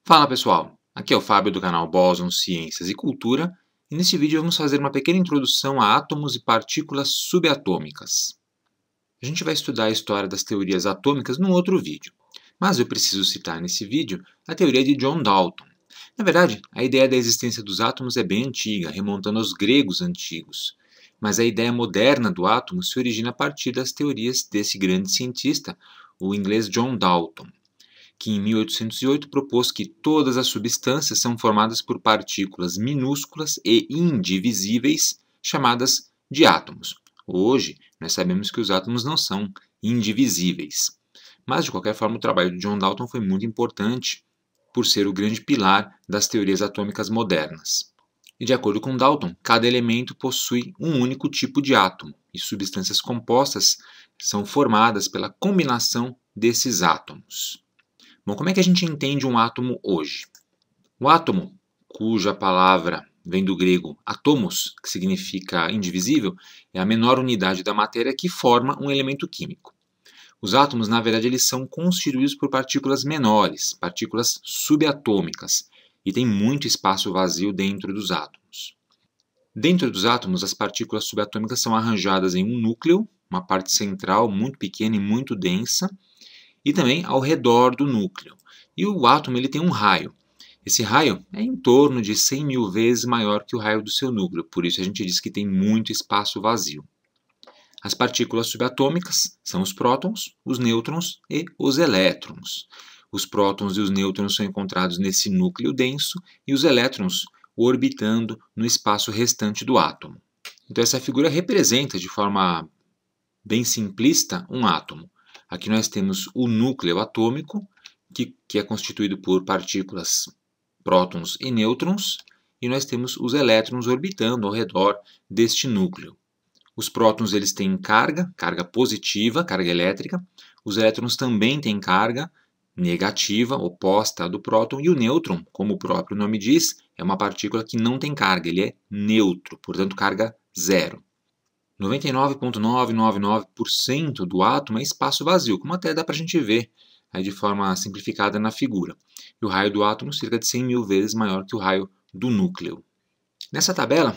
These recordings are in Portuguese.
Fala pessoal, aqui é o Fábio do canal Bóson Ciências e Cultura e neste vídeo vamos fazer uma pequena introdução a átomos e partículas subatômicas. A gente vai estudar a história das teorias atômicas num outro vídeo, mas eu preciso citar nesse vídeo a teoria de John Dalton. Na verdade, a ideia da existência dos átomos é bem antiga, remontando aos gregos antigos, mas a ideia moderna do átomo se origina a partir das teorias desse grande cientista, o inglês John Dalton, que em 1808 propôs que todas as substâncias são formadas por partículas minúsculas e indivisíveis, chamadas de átomos. Hoje, nós sabemos que os átomos não são indivisíveis. Mas, de qualquer forma, o trabalho de John Dalton foi muito importante por ser o grande pilar das teorias atômicas modernas. E, de acordo com Dalton, cada elemento possui um único tipo de átomo, e substâncias compostas são formadas pela combinação desses átomos. Bom, como é que a gente entende um átomo hoje? O átomo, cuja palavra vem do grego atomos, que significa indivisível, é a menor unidade da matéria que forma um elemento químico. Os átomos, na verdade, eles são constituídos por partículas menores, partículas subatômicas, e tem muito espaço vazio dentro dos átomos. Dentro dos átomos, as partículas subatômicas são arranjadas em um núcleo, uma parte central muito pequena e muito densa, e também ao redor do núcleo. E o átomo ele tem um raio. Esse raio é em torno de 100 mil vezes maior que o raio do seu núcleo, por isso a gente diz que tem muito espaço vazio. As partículas subatômicas são os prótons, os nêutrons e os elétrons. Os prótons e os nêutrons são encontrados nesse núcleo denso e os elétrons orbitando no espaço restante do átomo. Então essa figura representa de forma bem simplista um átomo. Aqui nós temos o núcleo atômico, que é constituído por partículas prótons e nêutrons, e nós temos os elétrons orbitando ao redor deste núcleo. Os prótons eles têm carga positiva, carga elétrica. Os elétrons também têm carga negativa, oposta à do próton, e o nêutron, como o próprio nome diz, é uma partícula que não tem carga, ele é neutro, portanto carga zero. 99,999% do átomo é espaço vazio, como até dá para a gente ver aí de forma simplificada na figura. E o raio do átomo é cerca de 100 mil vezes maior que o raio do núcleo. Nessa tabela,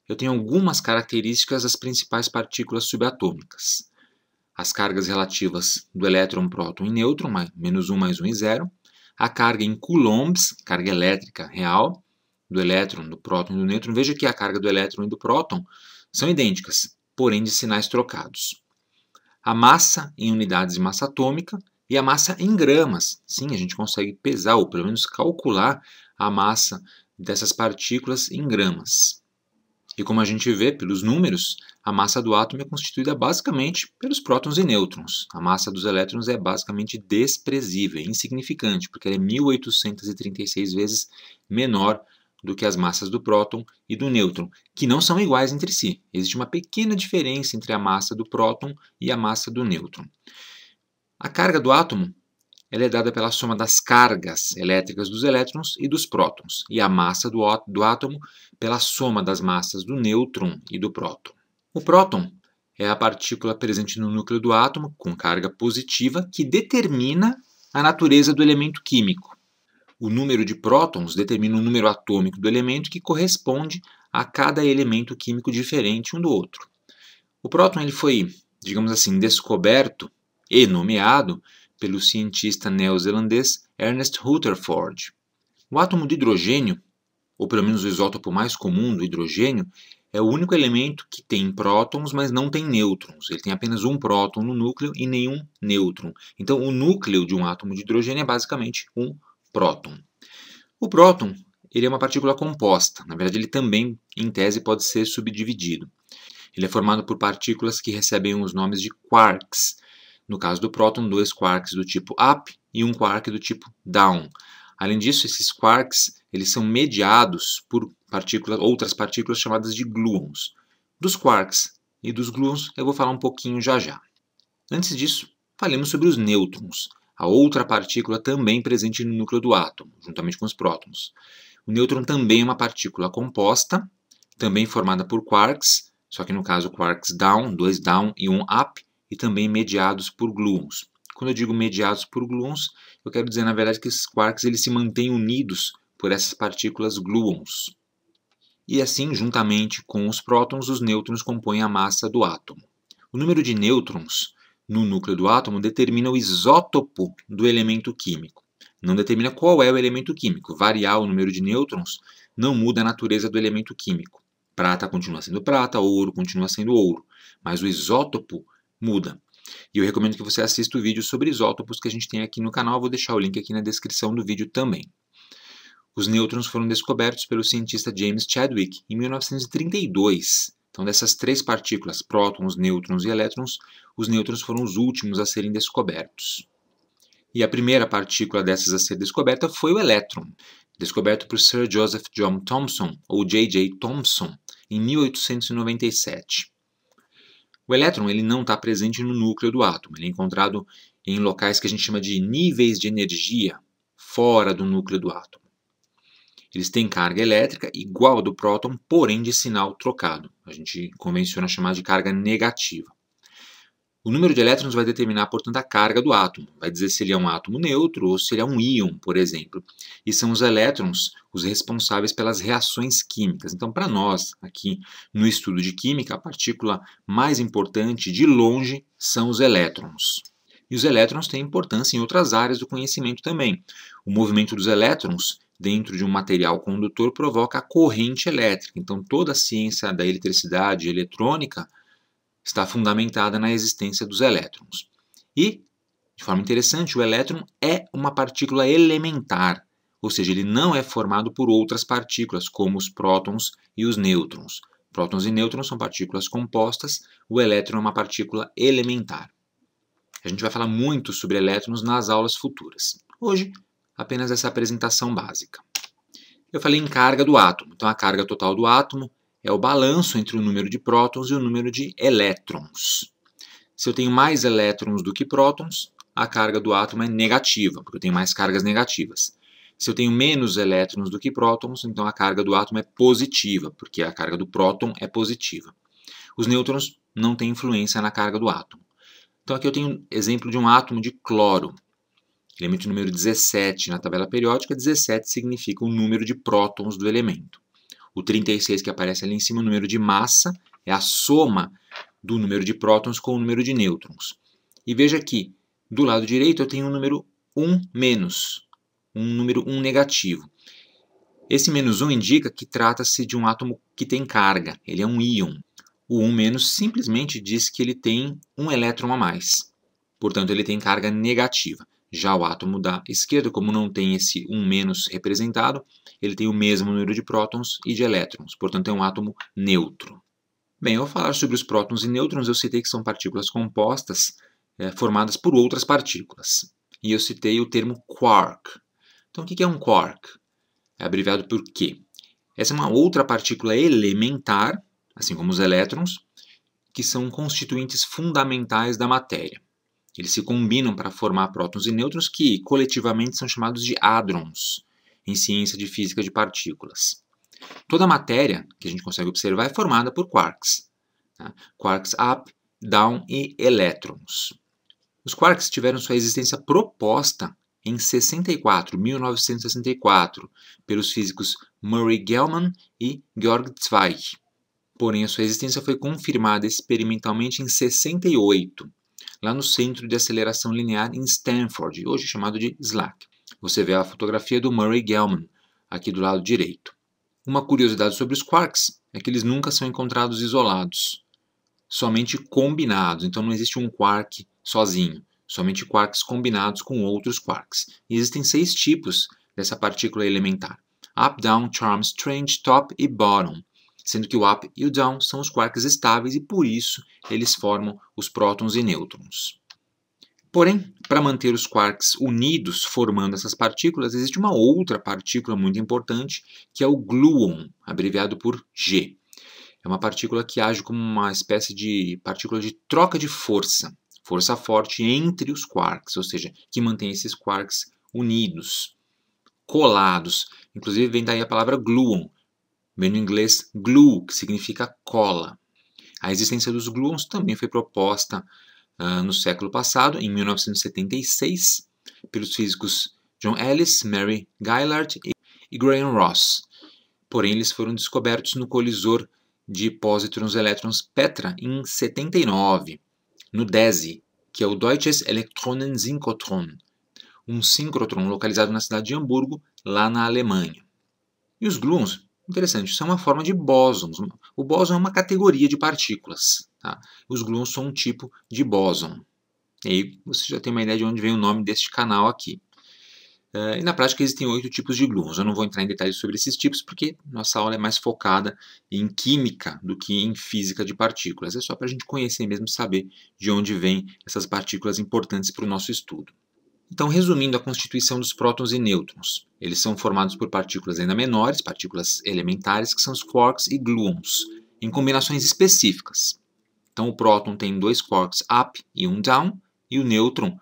eu tenho algumas características das principais partículas subatômicas. As cargas relativas do elétron, próton e nêutron, menos 1 mais 1 e 0. A carga em coulombs, carga elétrica real, do elétron, do próton e do nêutron. Veja que a carga do elétron e do próton são idênticas, porém de sinais trocados. A massa em unidades de massa atômica e a massa em gramas. Sim, a gente consegue pesar ou pelo menos calcular a massa dessas partículas em gramas. E como a gente vê pelos números, a massa do átomo é constituída basicamente pelos prótons e nêutrons. A massa dos elétrons é basicamente desprezível, insignificante, porque ela é 1836 vezes menor do que as massas do próton e do nêutron, que não são iguais entre si. Existe uma pequena diferença entre a massa do próton e a massa do nêutron. A carga do átomo ela é dada pela soma das cargas elétricas dos elétrons e dos prótons, e a massa do átomo pela soma das massas do nêutron e do próton. O próton é a partícula presente no núcleo do átomo com carga positiva que determina a natureza do elemento químico. O número de prótons determina o número atômico do elemento que corresponde a cada elemento químico diferente um do outro. O próton ele foi, digamos assim, descoberto e nomeado pelo cientista neozelandês Ernest Rutherford. O átomo de hidrogênio, ou pelo menos o isótopo mais comum do hidrogênio, é o único elemento que tem prótons, mas não tem nêutrons. Ele tem apenas um próton no núcleo e nenhum nêutron. Então, o núcleo de um átomo de hidrogênio é basicamente um próton. O próton ele é uma partícula composta. Na verdade, ele também, em tese, pode ser subdividido. Ele é formado por partículas que recebem os nomes de quarks. No caso do próton, 2 quarks do tipo up e 1 quark do tipo down. Além disso, esses quarks eles são mediados por outras partículas chamadas de gluons. Dos quarks e dos gluons eu vou falar um pouquinho já já. Antes disso, falemos sobre os nêutrons, a outra partícula também presente no núcleo do átomo, juntamente com os prótons. O nêutron também é uma partícula composta, também formada por quarks, só que no caso quarks down, 2 down e 1 up, e também mediados por gluons. Quando eu digo mediados por gluons, eu quero dizer, na verdade, que esses quarks eles se mantêm unidos por essas partículas gluons. E assim, juntamente com os prótons, os nêutrons compõem a massa do átomo. O número de nêutrons no núcleo do átomo determina o isótopo do elemento químico. Não determina qual é o elemento químico. Variar o número de nêutrons não muda a natureza do elemento químico. Prata continua sendo prata, ouro continua sendo ouro, mas o isótopo muda. E eu recomendo que você assista o vídeo sobre isótopos que a gente tem aqui no canal. Eu vou deixar o link aqui na descrição do vídeo também. Os nêutrons foram descobertos pelo cientista James Chadwick em 1932. Então, dessas três partículas, prótons, nêutrons e elétrons, os nêutrons foram os últimos a serem descobertos. E a primeira partícula dessas a ser descoberta foi o elétron, descoberto por Sir Joseph John Thomson, ou J.J. Thomson, em 1897. O elétron ele não está presente no núcleo do átomo, ele é encontrado em locais que a gente chama de níveis de energia, fora do núcleo do átomo. Eles têm carga elétrica igual a do próton, porém de sinal trocado. A gente convenciona chamar de carga negativa. O número de elétrons vai determinar, portanto, a carga do átomo. Vai dizer se ele é um átomo neutro ou se ele é um íon, por exemplo. E são os elétrons os responsáveis pelas reações químicas. Então, para nós, aqui no estudo de química, a partícula mais importante, de longe, são os elétrons. E os elétrons têm importância em outras áreas do conhecimento também. O movimento dos elétrons dentro de um material condutor provoca a corrente elétrica. Então, toda a ciência da eletricidade e eletrônica está fundamentada na existência dos elétrons. E, de forma interessante, o elétron é uma partícula elementar, ou seja, ele não é formado por outras partículas, como os prótons e os nêutrons. Prótons e nêutrons são partículas compostas, o elétron é uma partícula elementar. A gente vai falar muito sobre elétrons nas aulas futuras. Hoje, apenas essa apresentação básica. Eu falei em carga do átomo. Então, a carga total do átomo é o balanço entre o número de prótons e o número de elétrons. Se eu tenho mais elétrons do que prótons, a carga do átomo é negativa, porque eu tenho mais cargas negativas. Se eu tenho menos elétrons do que prótons, então a carga do átomo é positiva, porque a carga do próton é positiva. Os nêutrons não têm influência na carga do átomo. Então, aqui eu tenho um exemplo de um átomo de cloro. Elemento número 17 na tabela periódica, 17 significa o número de prótons do elemento. O 36 que aparece ali em cima, o número de massa, é a soma do número de prótons com o número de nêutrons. E veja aqui, do lado direito eu tenho um número 1 menos, um número 1 negativo. Esse menos 1 indica que trata-se de um átomo que tem carga, ele é um íon. O 1 menos simplesmente diz que ele tem um elétron a mais, portanto ele tem carga negativa. Já o átomo da esquerda, como não tem esse 1 menos representado, ele tem o mesmo número de prótons e de elétrons, portanto é um átomo neutro. Bem, ao falar sobre os prótons e nêutrons, eu citei que são partículas compostas formadas por outras partículas. E eu citei o termo quark. Então o que é um quark? É abreviado por Q. Essa é uma outra partícula elementar, assim como os elétrons, que são constituintes fundamentais da matéria. Eles se combinam para formar prótons e nêutrons que, coletivamente, são chamados de hadrons, em ciência de física de partículas. Toda a matéria que a gente consegue observar é formada por quarks. Tá? Quarks up, down e elétrons. Os quarks tiveram sua existência proposta em 1964, pelos físicos Murray Gell-Mann e Georg Zweig. Porém, a sua existência foi confirmada experimentalmente em 68, lá no Centro de Aceleração Linear em Stanford, hoje chamado de SLAC. Você vê a fotografia do Murray Gell-Mann aqui do lado direito. Uma curiosidade sobre os quarks é que eles nunca são encontrados isolados, somente combinados. Então não existe um quark sozinho, somente quarks combinados com outros quarks. E existem 6 tipos dessa partícula elementar: up, down, charm, strange, top e bottom. Sendo que o up e o down são os quarks estáveis e, por isso, eles formam os prótons e nêutrons. Porém, para manter os quarks unidos formando essas partículas, existe uma outra partícula muito importante, que é o gluon, abreviado por G. É uma partícula que age como uma espécie de partícula de troca de força, força forte entre os quarks, ou seja, que mantém esses quarks unidos, colados. Inclusive, vem daí a palavra gluon, vem do inglês glue, que significa cola. A existência dos gluons também foi proposta no século passado, em 1976, pelos físicos John Ellis, Mary Gaillard e Graham Ross. Porém, eles foram descobertos no colisor de pósitrons-elétrons Petra em 79, no DESY, que é o Deutsches Elektronensynchrotron, um síncrotron localizado na cidade de Hamburgo, lá na Alemanha. E os gluons, interessante, são uma forma de bósons. O bóson é uma categoria de partículas. Tá? Os gluons são um tipo de bóson. E aí você já tem uma ideia de onde vem o nome deste canal aqui. E na prática existem 8 tipos de gluons. Eu não vou entrar em detalhes sobre esses tipos porque nossa aula é mais focada em química do que em física de partículas. É só para a gente conhecer mesmo, saber de onde vêm essas partículas importantes para o nosso estudo. Então, resumindo a constituição dos prótons e nêutrons, eles são formados por partículas ainda menores, partículas elementares, que são os quarks e gluons, em combinações específicas. Então, o próton tem 2 quarks up e 1 down, e o nêutron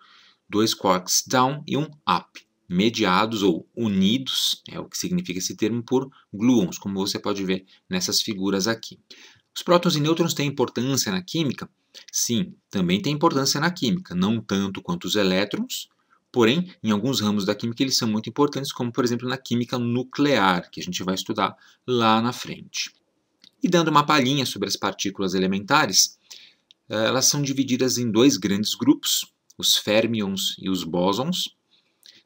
2 quarks down e 1 up, mediados ou unidos, é o que significa esse termo, por gluons, como você pode ver nessas figuras aqui. Os prótons e nêutrons têm importância na química? Sim, também têm importância na química, não tanto quanto os elétrons, porém, em alguns ramos da química eles são muito importantes, como por exemplo na química nuclear, que a gente vai estudar lá na frente. E dando uma palhinha sobre as partículas elementares, elas são divididas em 2 grandes grupos, os férmions e os bósons,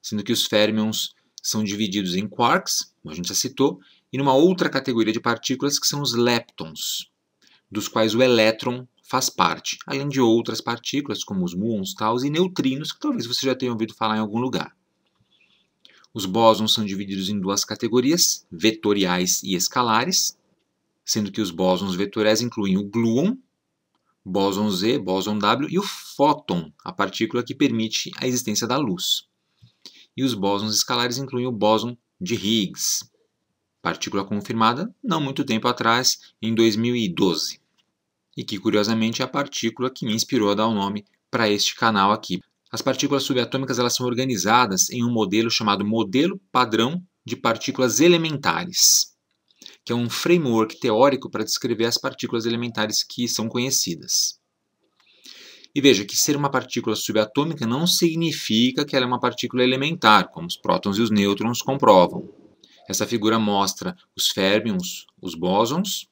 sendo que os férmions são divididos em quarks, como a gente já citou, e numa outra categoria de partículas que são os leptons, dos quais o elétron faz parte, além de outras partículas como os muons, taus e neutrinos, que talvez você já tenha ouvido falar em algum lugar. Os bósons são divididos em 2 categorias, vetoriais e escalares, sendo que os bósons vetoriais incluem o gluon, bóson Z, bóson W e o fóton, a partícula que permite a existência da luz. E os bósons escalares incluem o bóson de Higgs, partícula confirmada não muito tempo atrás, em 2012. E que, curiosamente, é a partícula que me inspirou a dar o nome para este canal aqui. As partículas subatômicas elas são organizadas em um modelo chamado Modelo Padrão de Partículas Elementares, que é um framework teórico para descrever as partículas elementares que são conhecidas. E veja que ser uma partícula subatômica não significa que ela é uma partícula elementar, como os prótons e os nêutrons comprovam. Essa figura mostra os férmions, os bósons,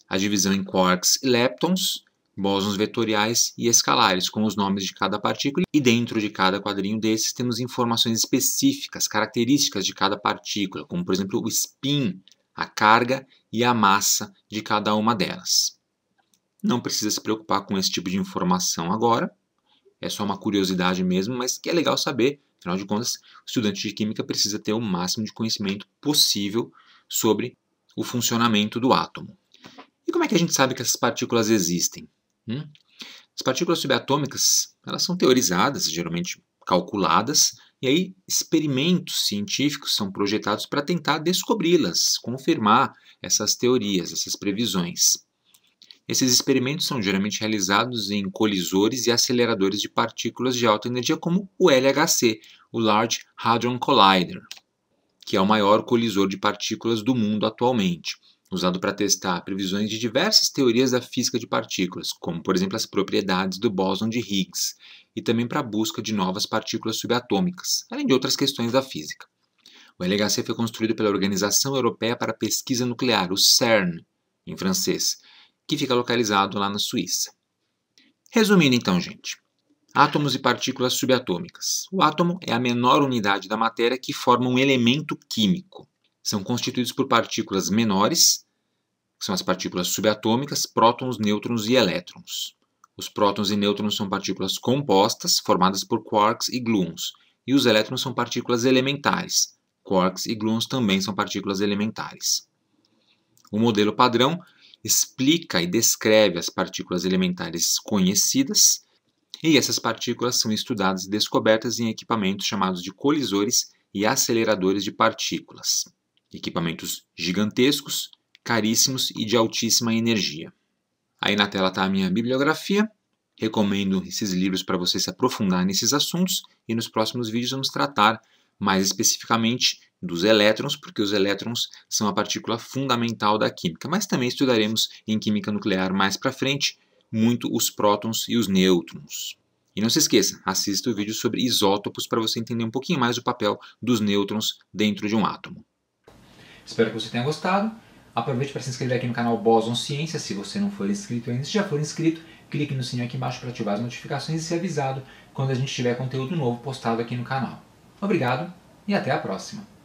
a divisão em quarks e leptons, bósons vetoriais e escalares, com os nomes de cada partícula, e dentro de cada quadrinho desses temos informações específicas, características de cada partícula, como por exemplo o spin, a carga e a massa de cada uma delas. Não precisa se preocupar com esse tipo de informação agora, é só uma curiosidade mesmo, mas que é legal saber, afinal de contas, o estudante de química precisa ter o máximo de conhecimento possível sobre o funcionamento do átomo. E como é que a gente sabe que essas partículas existem? As partículas subatômicas elas são teorizadas, geralmente calculadas, e aí experimentos científicos são projetados para tentar descobri-las, confirmar essas teorias, essas previsões. Esses experimentos são geralmente realizados em colisores e aceleradores de partículas de alta energia, como o LHC, o Large Hadron Collider, que é o maior colisor de partículas do mundo atualmente, usado para testar previsões de diversas teorias da física de partículas, como por exemplo as propriedades do bóson de Higgs, e também para a busca de novas partículas subatômicas, além de outras questões da física. O LHC foi construído pela Organização Europeia para a Pesquisa Nuclear, o CERN, em francês, que fica localizado lá na Suíça. Resumindo então, gente, átomos e partículas subatômicas. O átomo é a menor unidade da matéria que forma um elemento químico. São constituídos por partículas menores, que são as partículas subatômicas, prótons, nêutrons e elétrons. Os prótons e nêutrons são partículas compostas, formadas por quarks e gluons, e os elétrons são partículas elementares. Quarks e gluons também são partículas elementares. O modelo padrão explica e descreve as partículas elementares conhecidas, e essas partículas são estudadas e descobertas em equipamentos chamados de colisores e aceleradores de partículas. Equipamentos gigantescos, caríssimos e de altíssima energia. Aí na tela está a minha bibliografia. Recomendo esses livros para você se aprofundar nesses assuntos, e nos próximos vídeos vamos tratar mais especificamente dos elétrons, porque os elétrons são a partícula fundamental da química, mas também estudaremos em química nuclear mais para frente muito os prótons e os nêutrons. E não se esqueça, assista o vídeo sobre isótopos para você entender um pouquinho mais o papel dos nêutrons dentro de um átomo. Espero que você tenha gostado. Aproveite para se inscrever aqui no canal Boson Ciência, se você não for inscrito ainda. Se já for inscrito, clique no sininho aqui embaixo para ativar as notificações e ser avisado quando a gente tiver conteúdo novo postado aqui no canal. Obrigado e até a próxima!